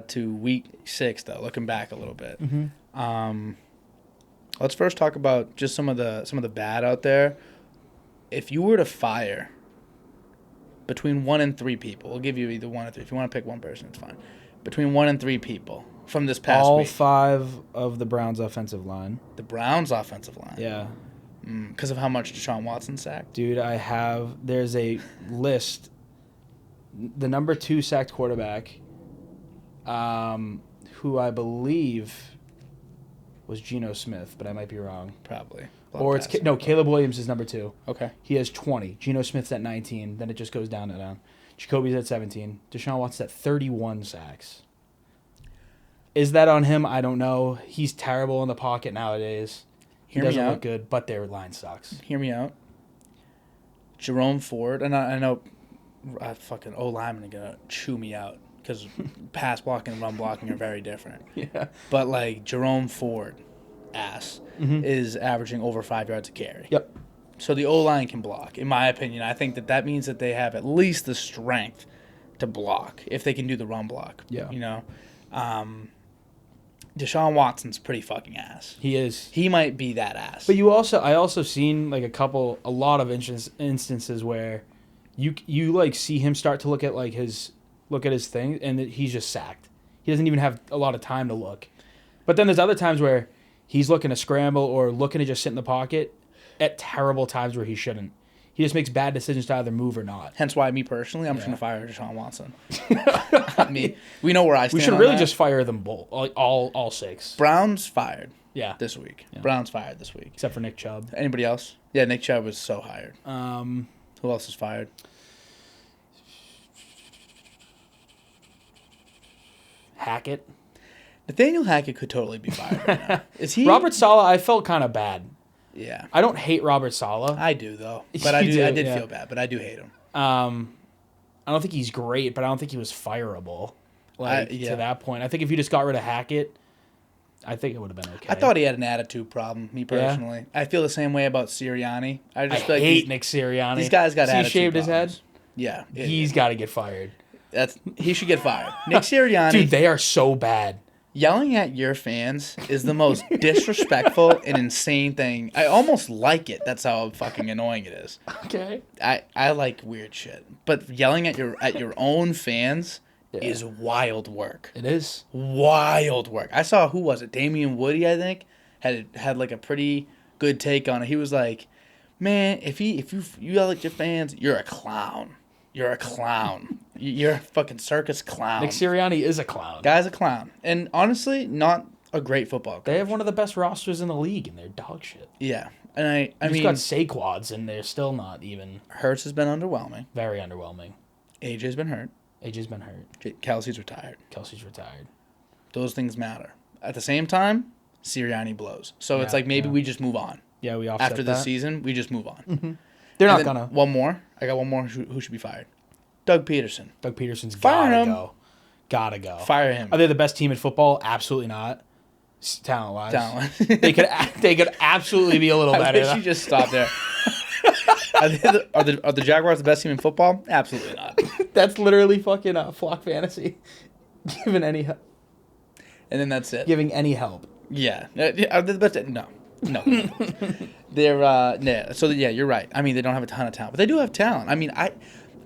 to week 6, though, looking back a little bit. Let's first talk about just some of the bad out there. If you were to fire between 1 and 3 people, we'll give you either 1 or 3. If you want to pick one person, it's fine. Between 1 and 3 people from this past week. All 5 of the Browns' offensive line. The Browns' offensive line. Yeah. Because of how much Deshaun Watson sacked? Dude, there's a list. The number 2 sacked quarterback, who I believe was Geno Smith, but I might be wrong. Probably. Or Caleb Williams is number 2. Okay. He has 20. Geno Smith's at 19. Then it just goes down and down. Jacoby's at 17. Deshaun Watson's at 31 sacks. Is that on him? I don't know. He's terrible in the pocket nowadays. He doesn't look good, but their line sucks. Hear me out. Jerome Ford, and I know fucking O-linemen are going to chew me out because pass blocking and run blocking are very different. Yeah. But, like, Jerome Ford, is averaging over 5 yards a carry. Yep. So the O-line can block, in my opinion. I think that means that they have at least the strength to block if they can do the run block. Yeah. You know? Deshaun Watson's pretty fucking ass. He is. He might be that ass. But I also seen like a lot of instances where you like see him start to look at his thing and he's just sacked. He doesn't even have a lot of time to look. But then there's other times where he's looking to scramble or looking to just sit in the pocket at terrible times where he shouldn't. He just makes bad decisions to either move or not. Hence why, me personally, I'm just going to fire Deshaun Watson. I mean, we know where I stand. We should really just fire them both, all 6. Browns fired. Yeah. This week. Yeah. Browns fired this week. Except for Nick Chubb. Anybody else? Yeah, Nick Chubb was so hired. Who else is fired? Hackett. Nathaniel Hackett could totally be fired right now. Is he? Robert Saleh, I felt kind of bad. Yeah. I don't hate Robert Saleh. I do, though. But I did feel bad, but I do hate him. I don't think he's great, but I don't think he was fireable to that point. I think if you just got rid of Hackett, I think it would have been okay. I thought he had an attitude problem, me personally. Yeah. I feel the same way about Sirianni. I hate Nick Sirianni. These guys got attitude he shaved problems. his head? Yeah. He's got to get fired. He should get fired. Nick Sirianni. Dude, they are so bad. Yelling at your fans is the most disrespectful and insane thing. I almost like it. That's how fucking annoying it is. Okay. I like weird shit. But yelling at your own fans is wild work. It is. Wild work. I saw, who was it? Damian Woody, I think, had like a pretty good take on it. He was like, man, if you yell at your fans, you're a clown. You're a clown. You're a fucking circus clown. Nick Sirianni is a clown. Guy's a clown. And honestly, not a great football coach. They have one of the best rosters in the league, and they're dog shit. Yeah. And I mean, got Saquads, and they're still not even. Hurts has been underwhelming. Very underwhelming. AJ's been hurt. Kelsey's retired. Those things matter. At the same time, Sirianni blows. So it's like maybe we just move on. Yeah, we offset after this season, we just move on. Mm-hmm. They're not gonna. One more. I got one more who should be fired. Doug Peterson. Doug Peterson's gotta go. Gotta go. Fire him. Are they the best team in football? Absolutely not. Talent-wise. Talent. They could absolutely be a little better. I wish you just stopped there. Are the Jaguars the best team in football? Absolutely not. That's literally fucking Flock Fantasy. Giving any help. And then that's it. Giving any help. Yeah. Are they the best? No. They're So yeah, you're right. I mean, they don't have a ton of talent, but they do have talent. I mean,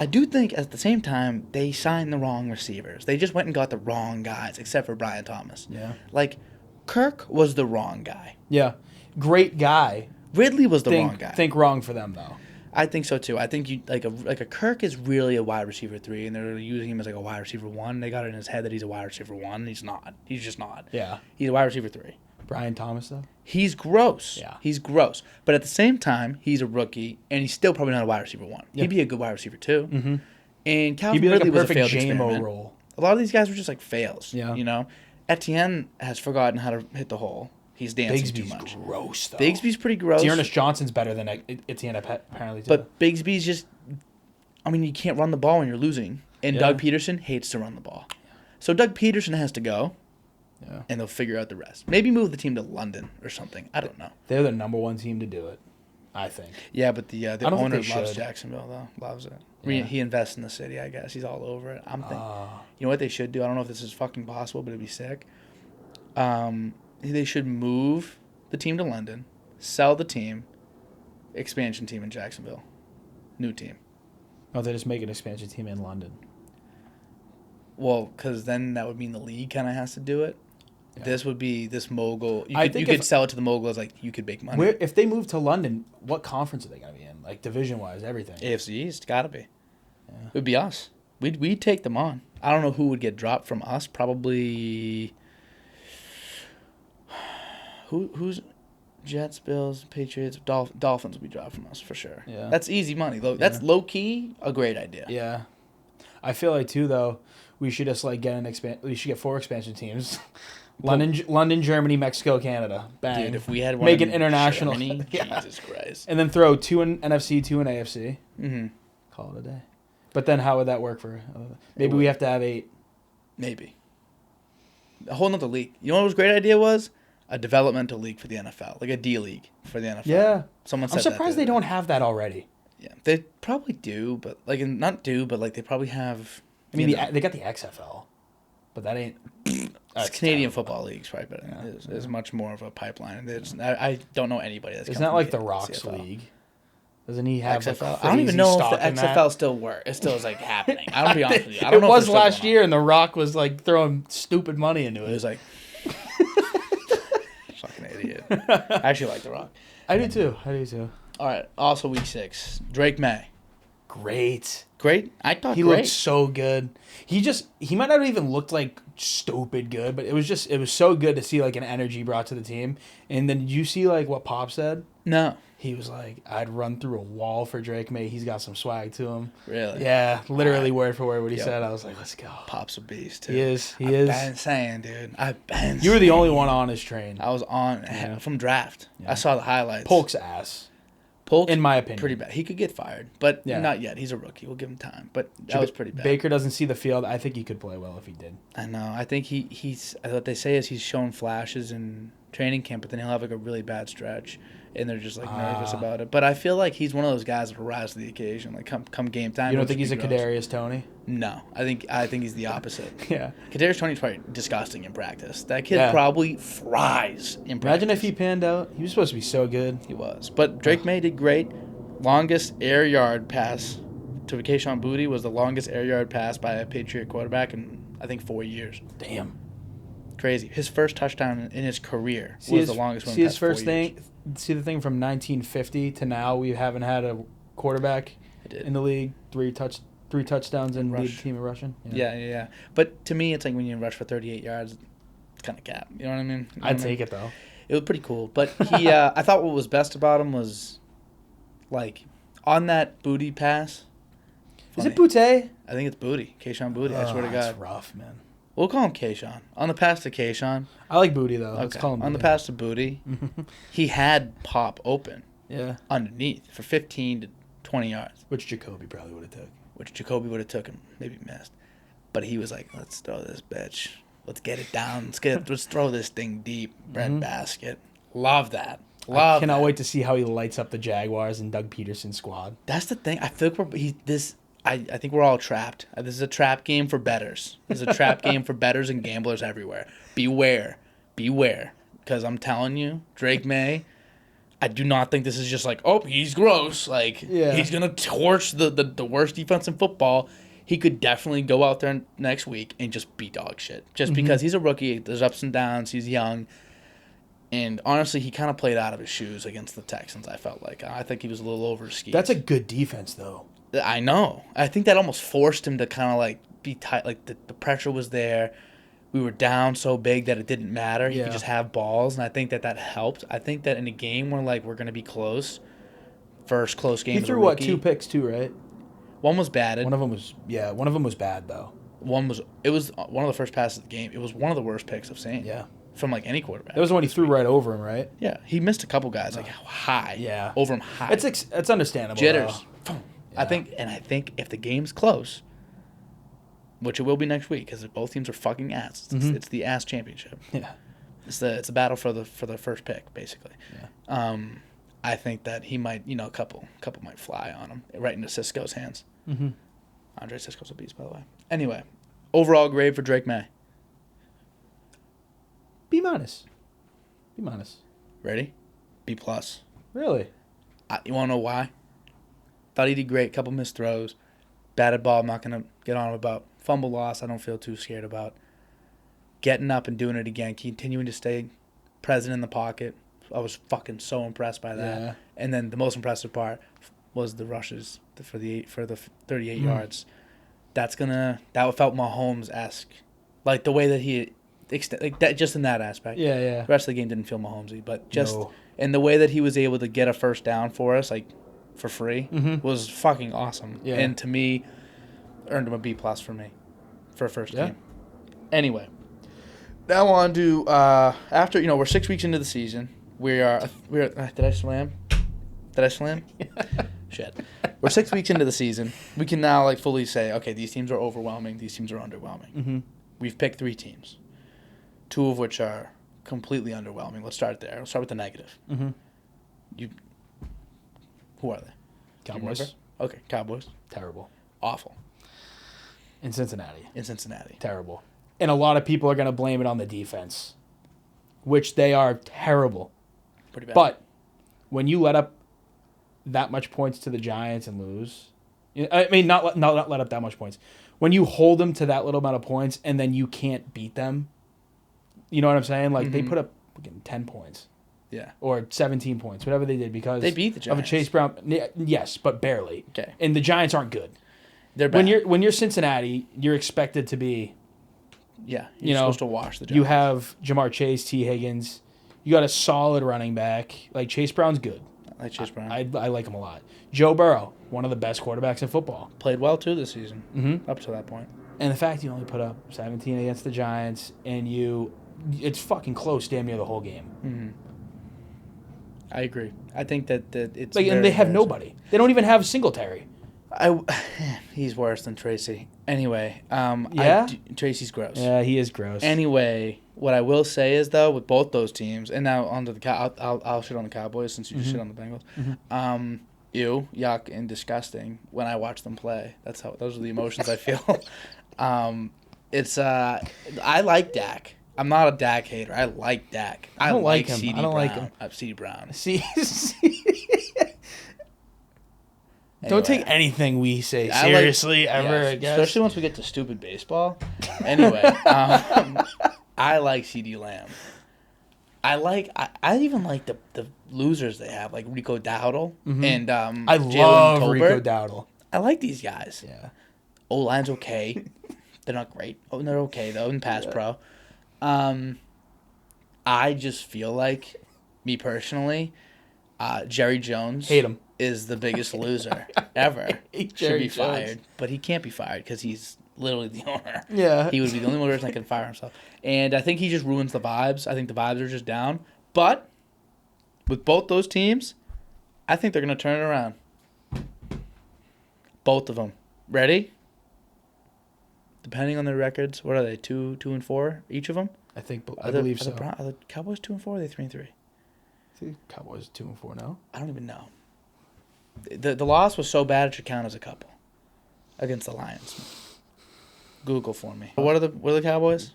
I do think at the same time they signed the wrong receivers. They just went and got the wrong guys, except for Brian Thomas. Yeah. Like, Kirk was the wrong guy. Yeah. Great guy. Ridley was the wrong guy. Think wrong for them though. I think so too. I think you like a Kirk is really a wide receiver 3, and they're using him as like a wide receiver 1. They got it in his head that he's a wide receiver 1. He's not. He's just not. Yeah. He's a wide receiver 3. Brian Thomas though. He's gross. Yeah. He's gross. But at the same time, he's a rookie, and he's still probably not a wide receiver 1. Yeah. He'd be a good wide receiver 2. Mm-hmm. And Calvin Ridley was a failed experiment. Role. A lot of these guys were just like fails. Yeah. You know, Etienne has forgotten how to hit the hole. He's dancing Bigsby's too much. Gross though. Bigsby's pretty gross. Dearness Johnson's better than Etienne apparently too. But Bigsby's just, I mean, you can't run the ball when you're losing. And Doug Peterson hates to run the ball. So Doug Peterson has to go. Yeah. And they'll figure out the rest. Maybe move the team to London or something. I don't know. They're the number 1 team to do it, I think. Yeah, but the owner loves should. Jacksonville, though. Loves it. Yeah. He invests in the city, I guess. He's all over it. I'm thinking, you know what they should do? I don't know if this is fucking possible, but it'd be sick. They should move the team to London, sell the team, expansion team in Jacksonville, new team. Oh, they just make an expansion team in London. Well, because then that would mean the league kind of has to do it. Yeah. This would be this mogul. You could sell it to the mogul as like you could make money. If they move to London, what conference are they going to be in? Like division wise, everything. AFC East, gotta be. Yeah. It would be us. We'd take them on. I don't know who would get dropped from us. Probably. Who's Jets, Bills, Patriots, Dolphins would be dropped from us for sure. Yeah. That's easy money. That's low key a great idea. Yeah. I feel like too though, we should just like we should get 4 expansion teams. London, Germany, Mexico, Canada. Bang. Dude, if we had one make an international. Germany, Jesus Christ. And then throw 2 in NFC, 2 in AFC. Mm-hmm. Call it a day. But then how would that work for? Maybe we have to have 8. Maybe. A whole nother league. You know what a great idea was? A developmental league for the NFL, like a D League for the NFL. Yeah. I'm surprised they don't have that already. Yeah, they probably do, but like they probably have. I mean, they got the XFL, but that ain't. It's Canadian football leagues, probably, but it's much more of a pipeline. I don't know anybody that's. It's not like the Rock's league. Doesn't he have XFL? I don't even know if the XFL still works. It still is like happening. I don't be honest with you. I don't it know was last year, and the Rock was like throwing stupid money into it. It was like. Fucking idiot. I actually like The Rock. I do too. All right. Also, week 6. Drake Maye. Great. I thought he looked so good. He might not have even looked like stupid good, but it was so good to see like an energy brought to the team. And then did you see like what Pop said? No. He was like, I'd run through a wall for Drake Maye. He's got some swag to him. Really? Yeah, literally word for word what he said. I was like, let's go. Pop's a beast, too. He is. I've been saying, dude. You were the only one on his train. I was on from draft. Yeah. I saw the highlights. Polk's ass. Polk, in my opinion. Pretty bad. He could get fired, but not yet. He's a rookie. We'll give him time. But that was pretty bad. Baker doesn't see the field. I think he could play well if he did. I know. I think he's what they say is he's shown flashes in training camp, but then he'll have like a really bad stretch, and they're just like nervous about it. But I feel like he's one of those guys that will rise to the occasion. Like come game time. You don't think he's a Kadarius Toney? No, I think he's the opposite. Yeah, Kadarius Toney's probably disgusting in practice. That kid probably fries in practice. Imagine if he panned out. He was supposed to be so good. He was, but Drake Maye did great. Longest air yard pass to Keyshawn Boutte was the longest air yard pass by a Patriot quarterback in I think 4 years. Damn. Crazy. His first touchdown in his career was the longest one. See his first thing. See the thing from 1950 to now. We haven't had a quarterback in the league 3 touchdowns and lead the team in rushing. Yeah. But to me, it's like when you rush for 38 yards, it's kind of cap. You know what I mean? I'd take it though. It was pretty cool. But he, I thought what was best about him was, like, on that Boutte pass. Is it Boutte? I think it's Boutte. Keyshawn Boutte. I swear to God. That's rough, man. We'll call him Keyshawn. On the pass to Keyshawn. I like Boutte, though. Okay. Let's call him Boutte. On the pass to Boutte, he had Pop open. Yeah. Underneath for 15 to 20 yards. Which Jacoby probably would have took. Which Jacoby would have took him. Maybe missed. But he was like, let's throw this bitch. Let's get it down. Let's throw this thing deep. Bread basket. Love that. I cannot wait to see how he lights up the Jaguars and Doug Peterson's squad. That's the thing. I feel like I think we're all trapped. This is a trap game for bettors. This is a trap game for bettors and gamblers everywhere. Beware. Because I'm telling you, Drake Maye, I do not think this is just like, oh, he's gross. Like, he's going to torch the worst defense in football. He could definitely go out there next week and just be dog shit. Just because he's a rookie, there's ups and downs, he's young. And honestly, he kind of played out of his shoes against the Texans, I felt like. I think he was a little over his skis. That's a good defense, though. I know. I think that almost forced him to kind of like be tight. Like the pressure was there. We were down so big that it didn't matter. He could just have balls, and I think that helped. I think that in a game where like we're going to be close, first close game. He threw 2 picks too, right? One was batted. One of them was bad though. It was one of the first passes of the game. It was one of the worst picks I've seen. Yeah. From like any quarterback. That was the one he threw right over him, right? Yeah, he missed a couple guys like high. Yeah, over him high. It's understandable. Jitters. Yeah. I think if the game's close, which it will be next week, because both teams are fucking ass. It's the ass championship. Yeah, it's a battle for the first pick basically. Yeah. I think that he might, a couple might fly on him right into Cisco's hands. Mm-hmm. Andre Sisco's a beast, by the way. Anyway, overall grade for Drake Maye. B minus. B minus. Ready? B plus. Really? You want to know why? Thought he did great. Couple missed throws. Batted ball, I'm not going to get on him about. Fumble loss, I don't feel too scared about. Getting up and doing it again. Continuing to stay present in the pocket. I was fucking so impressed by that. Yeah. And then the most impressive part was the rushes for the 38 yards. That felt Mahomes-esque. Like the way that he like that, just in that aspect. Yeah, yeah. The rest of the game didn't feel Mahomesy, but just in the way that he was able to get a first down for us, like for free, was fucking awesome. Yeah. And to me, earned him a B plus for me for a first game. Anyway, now on to after we're 6 weeks into the season. We're did I slam? Shit. We're 6 weeks into the season. We can now like fully say, okay, these teams are overwhelming. These teams are underwhelming. Mm-hmm. We've picked 3 teams, 2 of which are completely underwhelming. Let's start there. Let's start with the negative. Mm-hmm. Who are they? Cowboys. Okay, Cowboys. Terrible. Awful. In Cincinnati. Terrible. And a lot of people are going to blame it on the defense, which they are terrible. Pretty bad. But when you let up that much points to the Giants and lose, I mean, not let up that much points. When you hold them to that little amount of points and then you can't beat them, you know what I'm saying? Like, they put up 10 points. Yeah. Or 17 points, whatever they did, because they beat the Giants. Of a Chase Brown. Yes, but barely. Okay. And the Giants aren't good. They're bad. When you're Cincinnati, you're expected to be. Yeah. You're supposed to wash the Giants. You have Jamar Chase, T. Higgins. You got a solid running back. Like, Chase Brown's good. I like Chase Brown. I like him a lot. Joe Burrow, one of the best quarterbacks in football. Played well, too, this season. Mm-hmm. Up to that point. And the fact you only put up 17 against the Giants, and it's fucking close damn near the whole game. Mm-hmm. I agree. I think that it's like, and they have nobody. They don't even have Singletary. He's worse than Tracy. Anyway, yeah, Tracy's gross. Yeah, he is gross. Anyway, what I will say is though, with both those teams, and now onto the I'll shit on the Cowboys since you just shit on the Bengals. Mm-hmm. Yuck, and disgusting when I watch them play. Those are the emotions I feel. I like Dak. I'm not a Dak hater. I like Dak. I don't like him. CD I don't Brown. like him. CD Brown. See. Anyway, don't take anything we say seriously ever. I guess. Especially once we get to stupid baseball. Anyway, I like CD Lamb. I even like the losers they have, like Rico Dowdle and I Jalen love Tolbert. Rico Dowdle. I like these guys. Yeah. O-line's okay. They're not great. Oh, they're okay though in pass pro. I just feel like, me personally, Jerry Jones hate him. Is the biggest loser ever. Should be fired, but he can't be fired because he's literally the owner. Yeah, he would be the only one person that can fire himself. And I think he just ruins the vibes. I think the vibes are just down. But with both those teams, I think they're gonna turn it around. Both of them. Ready? Depending on their records, what are they? 2-4 each of them? I believe so. Are the Cowboys 2-4? Or are they 3-3? I think Cowboys 2-4 now. I don't even know. The loss was so bad it should count as a couple against the Lions. Google for me. What are the Cowboys?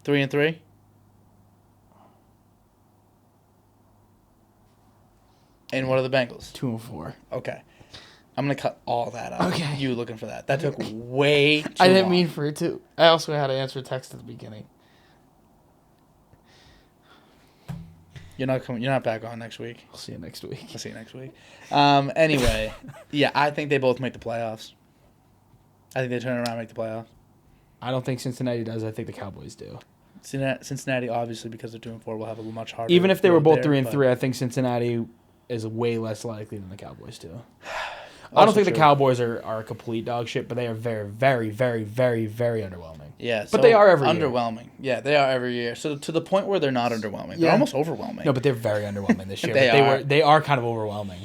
3-3. And what are the Bengals? 2-4. Okay. I'm going to cut all that out. Okay. You looking for that. That took way too I didn't long. mean for it to. I also had to answer a text at the beginning. You're not back on next week. I'll see you next week. I'll see you next week. Anyway, yeah, I think they both make the playoffs. I think they turn around and make the playoffs. I don't think Cincinnati does. I think the Cowboys do. Cincinnati, obviously, because they're 2-4, will have a much harder. Even if they were both there, 3-3, I think Cincinnati is way less likely than the Cowboys do. I don't think the Cowboys are a complete dog shit, but they are very, very, very, very, very underwhelming. Yeah, but they are every underwhelming. Year. Yeah, they are every year. So to the point where they're not underwhelming, they're almost overwhelming. No, but they're very underwhelming this year. They are kind of overwhelming.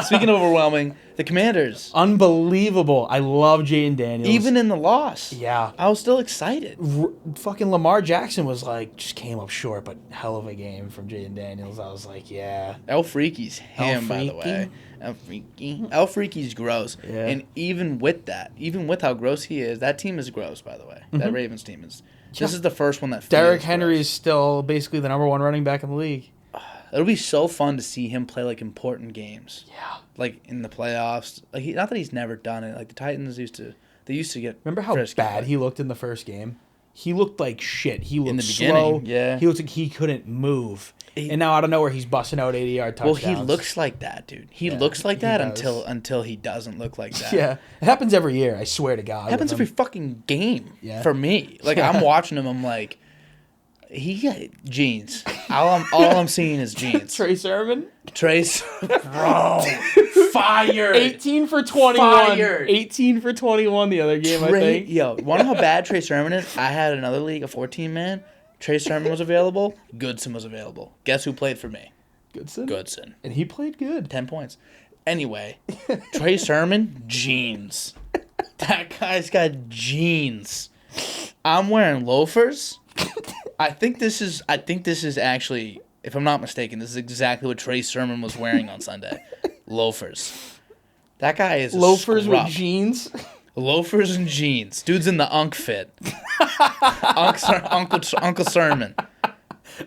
Speaking of overwhelming, the Commanders. Unbelievable. I love Jaden Daniels. Even in the loss. Yeah. I was still excited. Fucking Lamar Jackson was like, just came up short, but hell of a game from Jaden Daniels. I was like, yeah. El Freaky's him, by the way. El Freaky's gross. Yeah. And even with that, even with how gross he is, that team is gross, by the way. That Ravens team is. This is the first one that feels Derrick Henry gross. is still basically the number one running back in the league. It'll be so fun to see him play, like, important games. Yeah. Like, in the playoffs. Like, not that he's never done it. Like, the Titans used to get Remember how frisky, bad but- he looked in the first game? He looked like shit. He looked the slow. beginning, yeah. He looked like he couldn't move. And now out of nowhere, he's busting out 80-yard touchdowns. Well, he looks like that, dude. He looks like he that does. until he doesn't look like that. Yeah. It happens every year, I swear to God. It happens with every him. fucking game Yeah. for me. Like, I'm watching him, I'm like, he got jeans. All I'm seeing is jeans. Trey Sermon? Trace, bro, fired. 18 for 21. Fired. 18 for 21 the other game, I think. Yo, wanna know how bad Trey Sermon is? I had another league, a 14-man. Trey Sermon was available. Goodson was available. Guess who played for me? Goodson. And he played good. 10 points. Anyway, Trey Sermon, jeans. That guy's got jeans. I'm wearing loafers. I think this is actually, if I'm not mistaken, this is exactly what Trey Sermon was wearing on Sunday. Loafers. That guy is Loafers scrub. with jeans. Loafers and jeans. Dude's in the Unk fit. Uncle Sermon.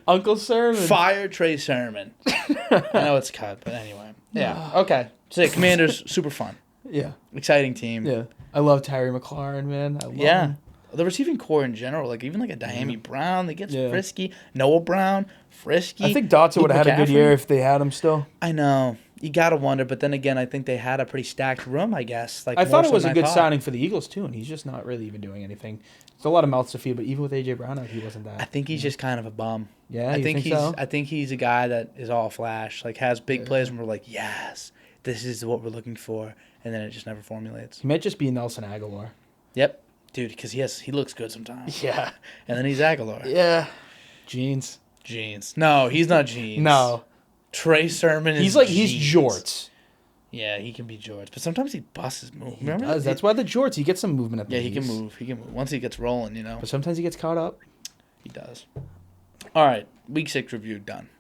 Uncle Sermon. Fire Trey Sermon. I know it's cut, but anyway. Yeah. Okay. So Commanders, super fun. Yeah. Exciting team. Yeah. I love Terry McLaurin, man. I love him. The receiving core in general, like even like a Diami Brown, they get Yeah. frisky. Noah Brown, frisky. I think Dotson would have had a good McCaffrey. year if they had him still. I know. You gotta wonder, but then again, I think they had a pretty stacked room. I guess. Like I thought more it so was than a good I thought. signing for the Eagles, too, and he's just not really even doing anything. It's a lot of mouths to feed, but even with A.J. Brown out, he wasn't that. I think he's just kind of a bum. Yeah, I you think think so? I think he's a guy that is all flash, like has big plays, and we're like, yes, this is what we're looking for, and then it just never formulates. He might just be Nelson Aguilar. Yep, dude, because he looks good sometimes. Yeah. And then he's Aguilar. Yeah. Jeans. Jeans. No, he's not jeans. No. Trey Sermon is He's jeans. jorts. Yeah, he can be George, but sometimes he busts his move. He Remember does. That's why the jorts, he gets some movement at the Yeah, he can knees. move. He can move. Once he gets rolling, you know. But sometimes he gets caught up. He does. All right, week 6 review done.